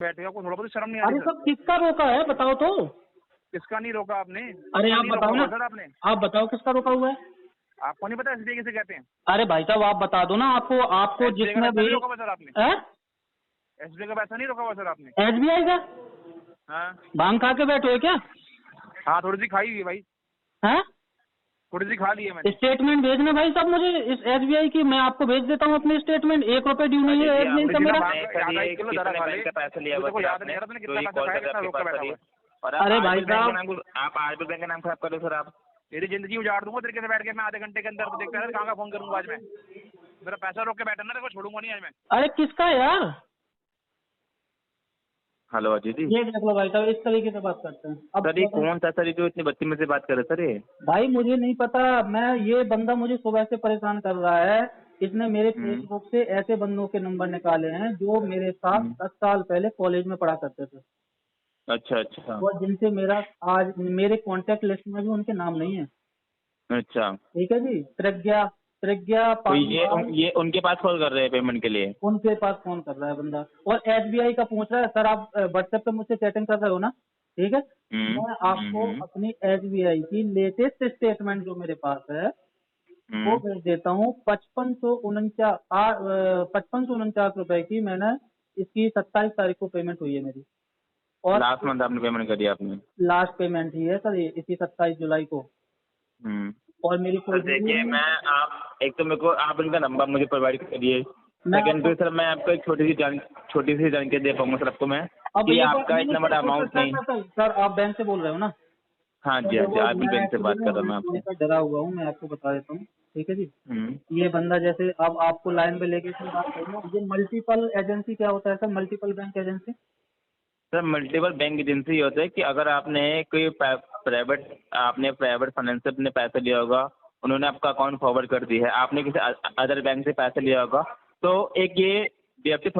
बैठे हो, थोड़ा बहुत शर्म नहीं आ अरे रही सर? सब किसका रोका है बताओ तो। किसका नहीं रोका आपने? अरे आप नहीं बताओ रोका ना, हुआ सर आपने? आप बताओ किसका रोका हुआ है। आपको नहीं पता एसबीआई किसे कहते हैं? अरे भाई साहब आप बता दो ना, आपको आपको एसबीआई का जिसने पैसा भी नहीं रोका हुआ सर आपने? एसबीआई का पैसा नहीं रोका हुआ सर आपने? SBI का हाँ भांग खा के बैठे हो क्या? हाँ, थोड़ी सी खाई हुई है भाई, हैं? थोड़ी सी खा ली है मैंने। स्टेटमेंट भेजना भाई साहब मुझे इस SBI की, मैं आपको भेज देता हूँ अपनी स्टेटमेंट। 1 रुपए ड्यू नहीं है SBI का मेरा। पैसा लिया मुझे को याद नहीं आ रहा था कितना पैसा खाया, कितना रोक के बैठा हुआ है। और अरे भाई साहब आप आरबीएल बैंक का नाम खराब कर रहे हो सर। आप मेरी जिंदगी उजाड़ दूंगा तरीके से बैठ के मैं आधे घंटे के अंदर। तो देखता है कहाँ का फोन करूंगा आज मैं। मेरा पैसा रोक के बैठा ना, देखो छोड़ूंगा नहीं आज मैं। अरे किसका यार? हेलो अजय जी। ये देख लो भाई साहब, इस तरीके से बात करते हैं। अब सर ये कौन सा सर जो इतनी बदतमीजी से बात कर रहे सर? ये भाई मुझे नहीं पता, मैं ये बंदा मुझे सुबह से परेशान कर रहा है। इसने मेरे फेसबुक से ऐसे बंदों के नंबर निकाले हैं जो मेरे साथ 10 साल पहले कॉलेज में पढ़ा करते थे। अच्छा अच्छा और जिनसे मेरा आज मेरे कांटेक्ट लिस्ट में भी उनके नाम नहीं है। अच्छा। ठीक है जी। प्रज्ञा प्रज्ञा तो ये उनके पास कॉल कर रहे हैं पेमेंट के लिए? उनके पास फोन कर रहा है बंदा, और SBI का पूछ रहा है। सर आप व्हाट्सएप पे मुझसे चैटिंग कर रहे हो ना? ठीक है, मैं आपको अपनी SBI की लेटेस्ट स्टेटमेंट जो मेरे पास है वो भेज देता हूँ। 5549 रुपए की मैंने इसकी 27 तारीख को पेमेंट हुई है मेरी। और लास्ट मंथ आपने पेमेंट करी आपने? लास्ट पेमेंट ही है सर ये, इसी 27 जुलाई को। और मेरी कोई देखिए मैं आप एक तो मेरे को आप इनका नंबर मुझे प्रोवाइड करिए। सेकंड तो सर मैं आपको एक छोटी सी जानकारी दे पाऊंगा सर आपको मैं कि आपका इतना बड़ा अमाउंट नहीं। सर आप बैंक से बोल रहे हो ना? हाँ जी हाँ जी, आप बैंक से बात कर रहा हूँ मैं आपसे। डरा हुआ हूँ, मैं आपको बता देता हूँ। ठीक है जी। ये बंदा जैसे अब आपको लाइन पे लेके इसमें बात करूँगा। ये मल्टीपल एजेंसी क्या होता है sir? Multiple bank agency sir multiple bank agency ये होता है कि अगर आपने कोई प्राइवेट फाइनेंस से अपने पैसे लिया होगा, उन्होंने आपका अकाउंट फॉरवर्ड कर दिया है, आपने किसी अदर बैंक से पैसे लिया होगा, तो एक ये DFT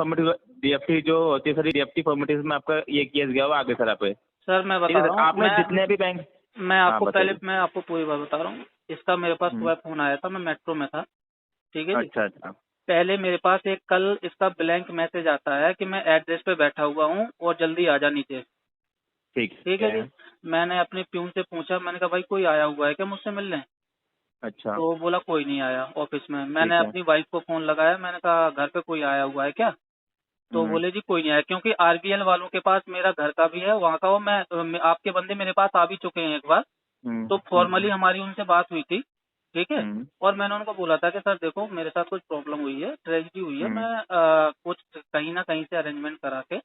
जो होती है सर, DFT फॉर्मेलिटीज में आपका ये केस गया हुआ आगे सर आप। सर मैं बता रहा हूँ, आपने जितने भी बैंक मैं आपको पूरी बात बता रहा हूँ। इसका मेरे पास सुबह फोन आया था, मैं मेट्रो में था। ठीक है जी। अच्छा अच्छा। पहले मेरे पास एक कल इसका ब्लैंक मैसेज आता है कि मैं एड्रेस पे बैठा हुआ हूँ और जल्दी आ जा नीचे। ठीक है जी। मैंने अपने प्यून से पूछा, मैंने कहा भाई कोई आया हुआ है क्या मुझसे मिलने? अच्छा। तो बोला कोई नहीं आया ऑफिस में। मैंने अपनी वाइफ को फोन लगाया, मैंने कहा घर पे कोई आया हुआ है क्या? तो बोले जी कोई नहीं आया, क्योंकि RBL वालों के पास मेरा घर का भी है वहाँ का। वो मैं आपके बंदे मेरे पास आ भी चुके हैं एक बार, तो फॉर्मली हमारी उनसे बात हुई थी। ठीक है। और मैंने उनको बोला था कि सर देखो मेरे साथ कुछ प्रॉब्लम हुई है, ट्रेजेडी हुई है, मैं कुछ कहीं ना कहीं से अरेंजमेंट करा के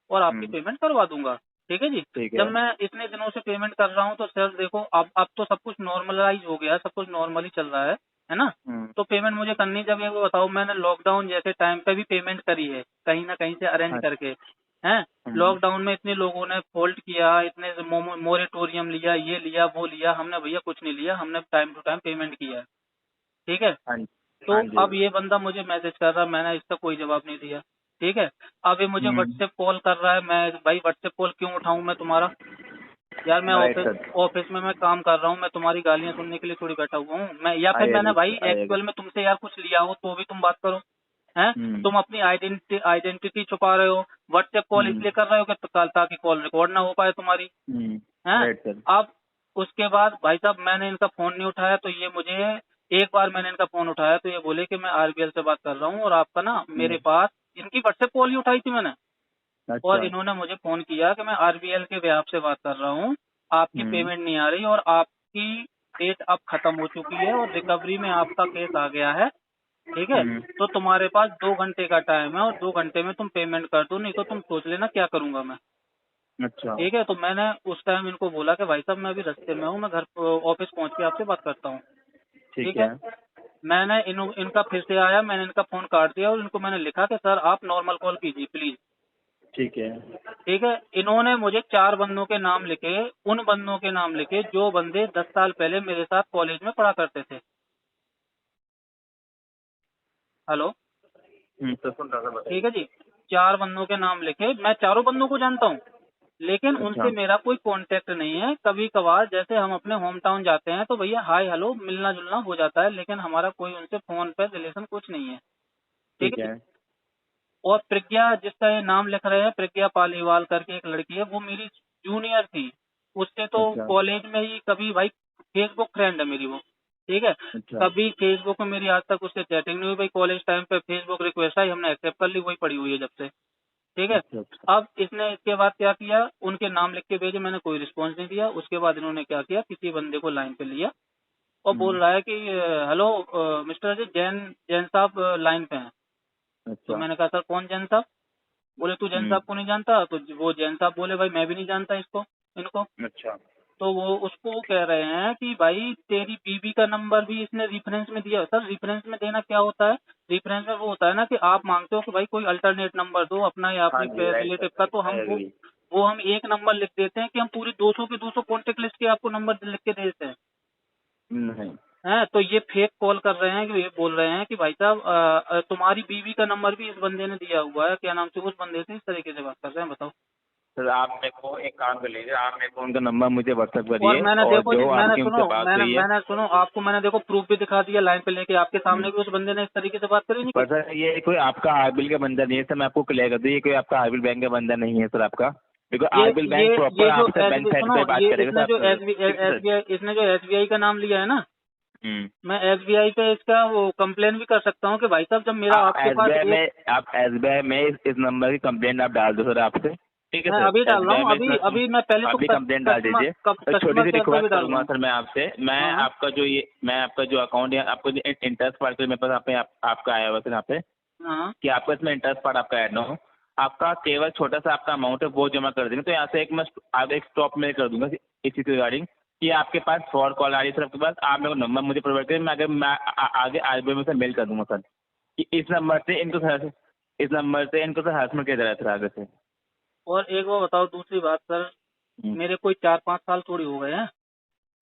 और आपकी पेमेंट करवा दूंगा। ठीक है जी। जब मैं इतने दिनों से पेमेंट कर रहा हूँ तो सर देखो अब तो सब कुछ नॉर्मलाइज हो गया, सब कुछ नॉर्मली चल रहा है ना? तो पेमेंट मुझे करनी जब ये बताओ, मैंने लॉकडाउन जैसे टाइम पे भी पेमेंट करी है कहीं ना कहीं से अरेंज करके। हैं लॉकडाउन में इतने लोगों ने फॉल्ट किया, इतने मोरेटोरियम लिया, ये लिया वो लिया, हमने भैया कुछ नहीं लिया, हमने टाइम टू टाइम पेमेंट किया है। ठीक है। तो अब ये बंदा मुझे मैसेज कर रहा है, मैंने इसका कोई जवाब नहीं दिया। ठीक है। अब ये मुझे व्हाट्सएप कॉल कर रहा है, मैं भाई व्हाट्सएप कॉल क्यों उठाऊं मैं तुम्हारा? यार मैं ऑफिस में मैं काम कर रहा हूँ, मैं तुम्हारी गालियां सुनने के लिए थोड़ी बैठा हुआ हूँ मैं, या फिर मैंने भाई एक्चुअल में तुमसे यार कुछ लिया हो तो भी तुम बात करो। हैं तुम अपनी आइडेंटिटी छुपा रहे हो, व्हाट्सएप कॉल इसलिए कर रहे हो कि ताकि कॉल रिकॉर्ड ना हो पाए तुम्हारी। हैं अब उसके बाद भाई साहब मैंने इनका फोन नहीं उठाया, तो ये मुझे एक बार मैंने इनका फोन उठाया तो ये बोले कि मैं RBL से बात कर रहा हूँ और आपका ना मेरे पास, इनकी व्हाट्सएप कॉल ही उठाई थी मैंने। अच्छा। और इन्होंने मुझे फोन किया कि मैं RBL के बेहाफ से बात कर रहा हूँ, आपकी पेमेंट नहीं आ रही और आपकी डेट अब खत्म हो चुकी है और रिकवरी में आपका केस आ गया है। ठीक है। तो तुम्हारे पास 2 घंटे का टाइम है और 2 घंटे में तुम पेमेंट कर दो, नहीं तो तुम सोच लेना क्या करूंगा मैं। अच्छा। ठीक है। तो मैंने उस टाइम इनको बोला कि भाई साहब मैं अभी रास्ते में हूँ, मैं घर ऑफिस पहुंच के आपसे बात करता हूँ। ठीक है। मैंने इनका फिर से आया, मैंने इनका फोन काट दिया और इनको मैंने लिखा कि सर आप नॉर्मल कॉल कीजिए प्लीज। ठीक है। ठीक है। इन्होंने मुझे 4 बंदों के नाम लिखे, उन बंदों के नाम लिखे जो बंदे 10 साल पहले मेरे साथ कॉलेज में पढ़ा करते थे। हेलो। तो सुन रहा था। ठीक है जी। 4 बंदों के नाम लिखे, मैं चारों बंदों को जानता हूँ लेकिन उनसे मेरा कोई कांटेक्ट नहीं है। कभी कभार जैसे हम अपने होम टाउन जाते हैं तो भैया हाय हेलो मिलना जुलना हो जाता है, लेकिन हमारा कोई उनसे फोन पे रिलेशन कुछ नहीं है। ठीक है। और प्रज्ञा, जिसका ये नाम लिख रहे हैं, प्रज्ञा पालीवाल करके एक लड़की है, वो मेरी जूनियर थी। उससे तो अच्छा कॉलेज में ही कभी भाई, फेसबुक फ्रेंड है मेरी वो, ठीक है। अच्छा कभी फेसबुक में मेरी आज तक उससे चैटिंग नहीं हुई भाई। कॉलेज टाइम पे फेसबुक रिक्वेस्ट आई, हमने एक्सेप्ट कर ली, वही पड़ी हुई है जब से, ठीक है। अच्छा अच्छा अब इसने इसके बाद क्या किया, उनके नाम लिख के भेजे, मैंने कोई रिस्पॉन्स नहीं दिया। उसके बाद इन्होंने क्या किया, किसी बंदे को लाइन पे लिया और बोल रहा है कि हेलो मिस्टर अजय, जैन जैन साहब लाइन पे हैं। तो अच्छा मैंने कहा सर कौन जैन साहब? बोले तू जैन साहब को नहीं जानता? तो वो जैन साहब बोले भाई मैं भी नहीं जानता इनको। अच्छा तो वो उसको कह रहे हैं कि भाई तेरी बीवी का नंबर भी इसने रेफरेंस में दिया। सर रेफरेंस में देना क्या होता है? रेफरेंस में वो होता है ना कि आप मांगते हो कि भाई कोई अल्टरनेट नंबर दो अपना या हाँ अपने जी राइट रिलेटिव का, सर तो आई हम एग्री। वो हम एक नंबर लिख देते हैं कि हम पूरी 200 के 200 कॉन्टेक्ट लिस्ट के आपको नंबर लिख के दे देते हैं। नहीं हैं तो ये फेक कॉल कर रहे हैं कि ये बोल रहे हैं कि भाई साहब तुम्हारी बीवी का नंबर भी इस बंदे ने दिया हुआ है, क्या नाम से उस बंदे से इस तरीके से बात कर रहे हैं, बताओ। सर आप मेरे को एक काम कर लीजिए, आप मेरे को उनका नंबर मुझे व्हाट्सएप और करिए मैंने और देखो जी, जो मैंने आपकी सुनो उनसे बात मैंने हुई है। मैंने सुनो आपको मैंने देखो प्रूफ भी दिखा दिया लाइन पे लेके, आपके सामने भी उस बंदे ने इस तरीके से बात करी नहीं पर की। सर ये कोई आपका आरबीएल का बंदा नहीं है सर, मैं आपको क्लियर कर दूं, ये कोई आपका आरबीएल बैंक का बंदा नहीं है सर आपका, बिकॉज ये आरबीएल बैंक प्रॉपर ये जो आपसे बैंक साइड सुनो, पे बात ये करेगा सर आपसे, ठीक है सर। इसने जो एसबीआई का नाम लिया है ना, हम्म। मैं एसबीआई पे इसका वो कंप्लेन भी कर सकता हूँ कि भाई साहब जब मेरा आपके पास एक, आप एसबीआई में इस नंबर की कंप्लेंट आप डाल दो सर आपसे, ठीक है मैं सर। अभी डाल रहा एसबीआई हूँ, में अभी अभी मैं पहले तो अभी कंप्लेंट डाल कस्टमर दीजिए। तो छोटी कस्टमर सी केयर पे भी रिक्वेस्ट डाल रहा करूंगा हूँ। सर मैं आपसे, मैं हाँ आपका जो अकाउंट है आपको इंटरेस्ट पार्ट मेरे पास आपका आया हुआ सर यहाँ पे, हाँ कि आपका इसमें इंटरेस्ट पार्ट आपका ऐड ना हो, आपका केवल छोटा सा आपका अमाउंट है वो जमा कर देंगे। तो यहाँ से आप एक स्टॉप मेल कर दूंगा इस चीज के रिगार्डिंग कि आपके पास फ्रॉड कॉल आ रही है सर आपके पास, आप मेरे को नंबर मुझे प्रोवाइड करें, मैं आगे आरबीआई में से मेल कर दूंगा सर कि इस नंबर से इनको सर हरासमेंट किया जा रहा है सर आगे से। और एक वो बताओ, दूसरी बात सर, मेरे कोई 4-5 साल थोड़ी हो गए हैं,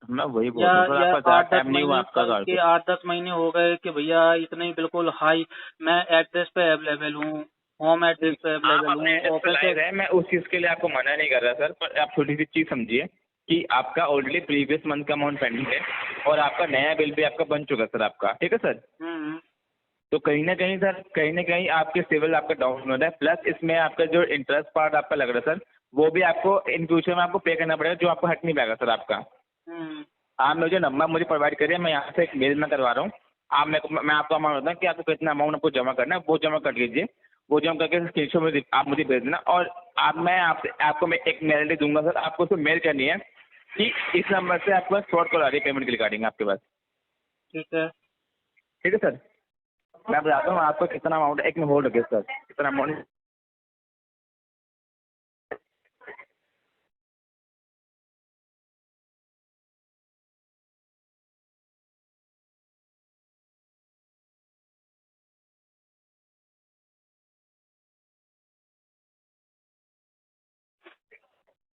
मैं वही बोल या रहा हूँ सर, या आपका ज़्यादा 8-10 टाइम नहीं हुआ महीने आपका घर के पे। 8-10 महीने हो गए कि भैया इतने ही बिल्कुल हाई, मैं एड्रेस पे अवेलेबल हूँ, होम एड्रेस पे आप अवेलेबल अपने हूँ, एड्रेस पे ऑफिस लाइव है, मैं उस चीज़ के लिए आपको मना नहीं कर रहा सर, पर आप छोटी सी चीज़ समझिए कि आपका ऑलरेडी प्रीवियस मंथ का अमाउंट पेंडिंग है और आपका नया बिल भी आपका बन चुका है सर आपका, ठीक है सर। हम्म। तो कहीं ना कहीं सर, कहीं ना कहीं आपके सिविल आपका डाउन हो रहा है, प्लस इसमें आपका जो इंटरेस्ट पार्ट आपका लग रहा है सर, वो भी आपको इन फ्यूचर में आपको पे करना पड़ेगा, जो आपको हट नहीं पाएगा सर आपका। हम्म। आप मुझे नंबर मुझे प्रोवाइड करिए, मैं यहाँ से एक मेल में करवा रहा हूँ। आप मेरे को, मैं आपको अमाउंट होता है कि आपको कितना अमाउंट आपको जमा करना है वो जमा कर लीजिए, वो जमा करके स्क्रीनशॉट में आप मुझे भेज देना, और मैं आपको मैं एक मेल दूंगा सर, आपको उसको मेल करनी है कि इस नंबर से आपके पास फ्रॉड कॉल आ रही है पेमेंट के रिगार्डिंग आपके पास, ठीक है। ठीक है सर। मैं बताता हूँ आपको कितना अमाउंट है, एक में होल्ड रखिए सर, कितना अमाउंट।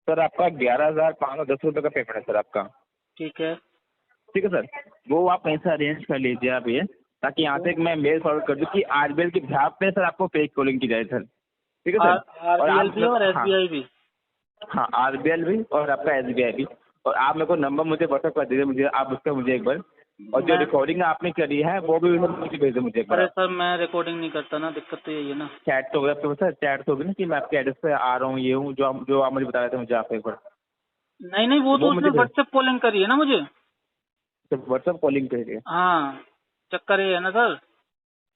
सर आपका 11,510 रुपये का पेमेंट है सर आपका, ठीक है। ठीक है सर। वो आप कहीं से अरेंज कर लीजिए आप ये, ताकि यहाँ से मैं मेल फॉरवर्ड कर दूँ कि आरबीएल के बिहाफ पे सर आपको पेज कॉलिंग की जाए सर, ठीक है सर। और आरबीएल आप भी और हाँ एसबीआई भी। हाँ आरबीएल भी और आपका एसबीआई भी, और आप मेरे को नंबर मुझे व्हाट्सएप कर दीजिए मुझे, आप उसका मुझे एक बार, और जो मैं रिकॉर्डिंग आपने करी है वो भी मुझे भेज दो मुझे एक बार अरे आप। सर मैं रिकॉर्डिंग नहीं करता ना, दिक्कत तो यही है ना। चैट तो होगा आपके पास सर, चैट तो होगी ना कि मैं आपके एड्रेस पे आ रहा हूँ, ये हूँ, जो आप मुझे बता रहे थे मुझे आप एक बार, नहीं नहीं, वो तो वो उसने मुझे भेज, व्हाट्सएप कॉलिंग करी है ना मुझे। व्हाट्सएप कॉलिंग करिए। हाँ, चक्कर ये है ना सर।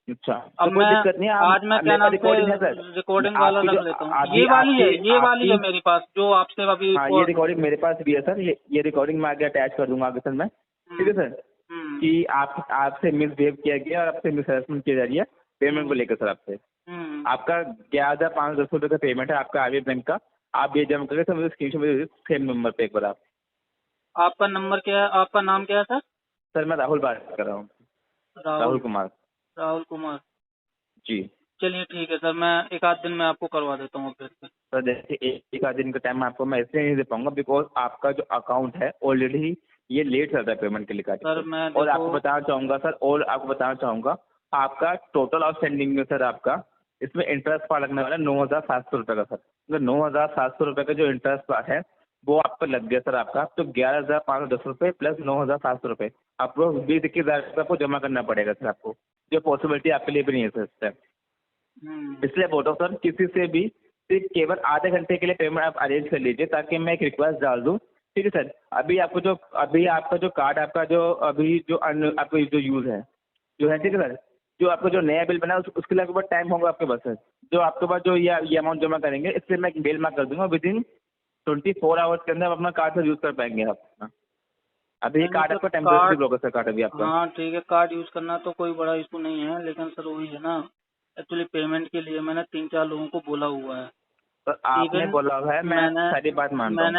अच्छा अब तो कोई मैं दिक्कत नहीं है, आज मैं क्या मेरे पास नाम से रिकॉर्डिंग है सर, रिकॉर्डिंग वाला आपकी रख जो लेता हूँ, अभी ये वाली है, आपकी ये वाली है आपकी मेरे पास जो आपसे अभी हाँ ये रिकॉर्डिंग मेरे पास भी है सर, ये रिकॉर्डिंग मैं आगे अटैच कर दूंगा आगे सर मैं, ठीक है सर। हम्म। कि आपसे मिसबिहेव किया गया और आपसे मिसहैरेसमेंट की जा रही है पेमेंट को लेकर सर आपसे। हम्म। आपका 11,510 रुपये का पेमेंट है आपका आरबीएल बैंक का, आप ये जमा करके सर मुझे स्क्रीनशॉट भेज दीजिए सेम नंबर पे एक बार आप। आपका नंबर क्या है, आपका नाम क्या है सर? सर मैं राहुल बात कर रहा हूँ, राहुल राहुल। कुमार राहुल कुमार। जी। चलिए ठीक है सर, मैं एक आध दिन में आपको करवा देता हूँ फिर से। सर देखिए एक आध दिन का टाइम आपको मैं इसलिए नहीं दे पाऊंगा बिकॉज आपका जो अकाउंट है ऑलरेडी ये लेट चल रहा है पेमेंट के लिए सर मैं और आपको देखो, बताना चाहूंगा सर, और आपको बताना चाहूंगा आपका टोटल आउटस्टैंडिंग में सर आपका इसमें इंटरेस्ट पार्ट लगने वाला है 9,700 रुपये का सर। तो 9,700 रुपये का जो इंटरेस्ट पार्ट है वो आप पर लग गया सर आपका, तो 11,510 रुपये प्लस 9,700 रुपये आपको 20-21 हज़ार रुपये आपको जमा करना पड़ेगा सर आपको, जो पॉसिबिलिटी आपके लिए भी नहीं है सर इस टाइम। इसलिए बोल रहा हूँ सर, किसी से भी सिर्फ केवल आधे घंटे के लिए पेमेंट आप अरेंज कर लीजिए, ताकि मैं एक रिक्वेस्ट डाल दूँ। ठीक है सर। अभी आपका जो कार्ड आपका जो अभी जो आपका जो यूज़ है जो है, ठीक है सर, जो आपका जो नया बिल बना है उसके लिए आपके पास टाइम होगा आपके पास सर। जो आपके पास जो ये अमाउंट जमा करेंगे, इससे मैं एक मेल मार्क कर दूंगा, विद इन 24 आवर्स के अंदर आप अपना कार्ड सर यूज़ कर पाएंगे आप अपना। अभी ये कार्ड आपका टेम्परेरी ब्लॉक है सर, कार्ड अभी आपका। हाँ ठीक है, कार्ड यूज करना तो कोई बड़ा इशू नहीं है, लेकिन सर वही है ना, एक्चुअली पेमेंट के लिए मैंने 3-4 लोगों को बोला हुआ है। तो आपने बोला हुआ है, मैं सारी बात मानता हूँ।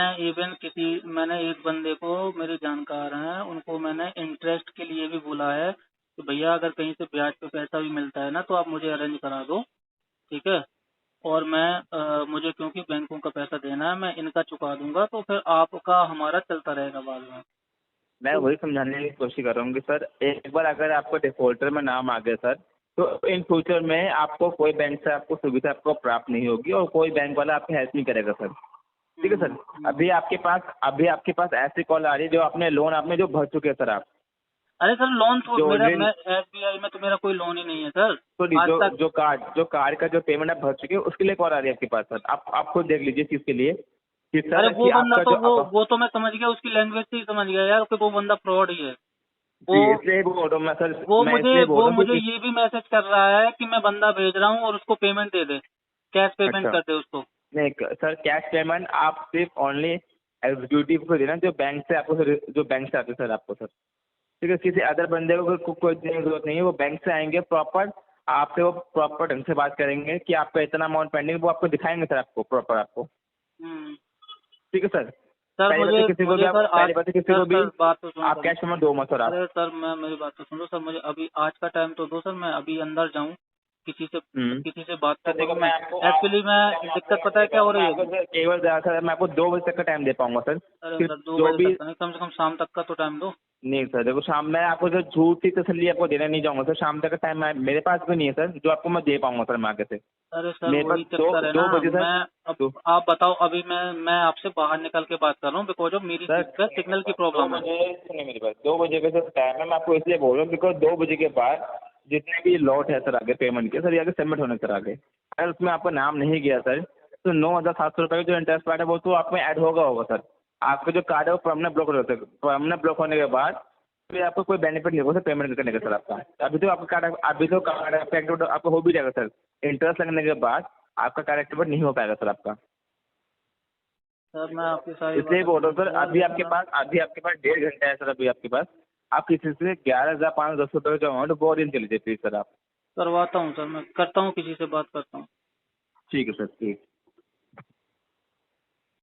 मैंने एक बंदे को, मेरे जानकार हैं, उनको मैंने इंटरेस्ट के लिए भी बोला है कि भैया अगर कहीं से ब्याज पे पैसा भी मिलता है ना तो आप मुझे अरेंज करा दो, ठीक है। और मुझे क्योंकि बैंकों का पैसा देना है, मैं इनका चुका दूंगा, तो फिर आपका हमारा चलता रहेगा बाद में। मैं वही समझाने की कोशिश कर रहा हूँ कि सर, एक बार अगर आपको डिफॉल्टर में नाम आ गया सर, तो इन फ्यूचर में आपको कोई बैंक से आपको सुविधा आपको प्राप्त नहीं होगी और कोई बैंक वाला आपकी हेल्प नहीं करेगा सर। ठीक है सर। अभी आपके पास ऐसी कॉल आ रही है जो आपने जो भर चुके हैं सर आप। अरे सर लोन तो जो मेरा, ऑलरेडी मैं SBI में तो मेरा कोई लोन ही नहीं है सर। तो आज तक जो कार्ड का जो पेमेंट आप भर चुके हैं उसके लिए कॉल आ रही है आपके पास सर। आप खुद देख लीजिए चीज के लिए कि सर अरे वो कि बंदा आपका तो जो वो तो मैं समझ गया, उसकी लैंग्वेज से ही समझ गया यार कि वो बंदा फ्रॉड ही है। वो जी, इसलिए बोल रहा हूँ मैं सर, वो मैं मुझे इसलिए बोल वो रहा हूँ मुझे कि ये भी मैसेज कर रहा है कि मैं बंदा भेज रहा हूँ और उसको पेमेंट दे दे, कैश पेमेंट अच्छा कर दे उसको। नहीं सर, कैश पेमेंट आप सिर्फ ओनली एग्जीक्यूटिव को देना, जो बैंक से आते हैं सर आपको सर। ठीक है, किसी अदर बंदे को कोई देने की जरूरत नहीं है। वो बैंक से आएंगे प्रॉपर, आपसे वो प्रॉपर ढंग से बात करेंगे कि आपका इतना अमाउंट पेंडिंग, वो आपको दिखाएंगे सर, आपको प्रॉपर आपको। हम्म। ठीक है सर। सर पहली बात मुझे तो किसी को भी आप सर आज पहली बात तो किसी सर को भी सर बात तो सुनो आप सर। कैश पेमेंट दो मत सर आप। अरे सर मैं मेरी बात तो सुनो सर, मुझे अभी आज का टाइम तो दो सर, मैं अभी अंदर जाऊँ, किसी से बात तो सर देखो, करूँ मैं मैं। आपको एक्चुअली मैं दिक्कत पता है क्या हो रही है। केवल सर मैं आपको 2 बजे तक का टाइम दे पाऊंगा सर। अरे फिर सर 2 जो बजे भी तक का नहीं, कम से कम शाम तक का तो टाइम दो। नहीं सर, देखो शाम में आपको जो झूठी तसल्ली आपको देना नहीं चाहूंगा सर। शाम तक का टाइम मेरे पास भी नहीं है सर, जो आपको मैं दे पाऊंगा सर मैं आगे से। अरे सर मेरे पास वही चक्कर है 2 ना, बजे सर। मैं अब आप बताओ, अभी मैं आपसे बाहर निकल के बात कर रहा हूँ बिकॉज ऑफ मेरी सर चीज पे सिग्नल की 2 प्रॉब्लम है। बजे सुनिए मेरी बात, 2 बजे का सर टाइम है। मैं आपको इसलिए बोल रहा हूँ बिकॉज 2 बजे के बाद जितने भी लॉट है सर आगे पेमेंट के सर, ये आगे सबमिट होने सर आगे, अगर उसमें आपका नाम नहीं गया सर, तो 9,700 रुपये का जो इंटरेस्ट पार्ट है वो तो आप में ऐड होगा सर। आपका जो कार्ड है वो परमानेंट ब्लॉक हो जाता है। परमानेंट ब्लॉक होने के बाद फिर आपको कोई बेनिफिट नहीं होगा सर पेमेंट करने का सर आपका। अभी तो आपका कार्ड आपका एक्टिवेट आपको हो भी जाएगा सर। इंटरेस्ट लगने के बाद आपका कार्ड एक्टिवेट नहीं हो पाएगा सर आपका। सर मैं आपकी सारी इसलिए बोल रहा हूँ सर, अभी आपके पास 1.5 घंटा है सर अभी आपके पास। आप किसी से 11,510 रुपये का जो अमाउंट वो अरेंज कर लीजिए प्लीज सर आप। करवाता हूँ सर, मैं करता हूँ, किसी से बात करता हूँ। ठीक है सर, ठीक।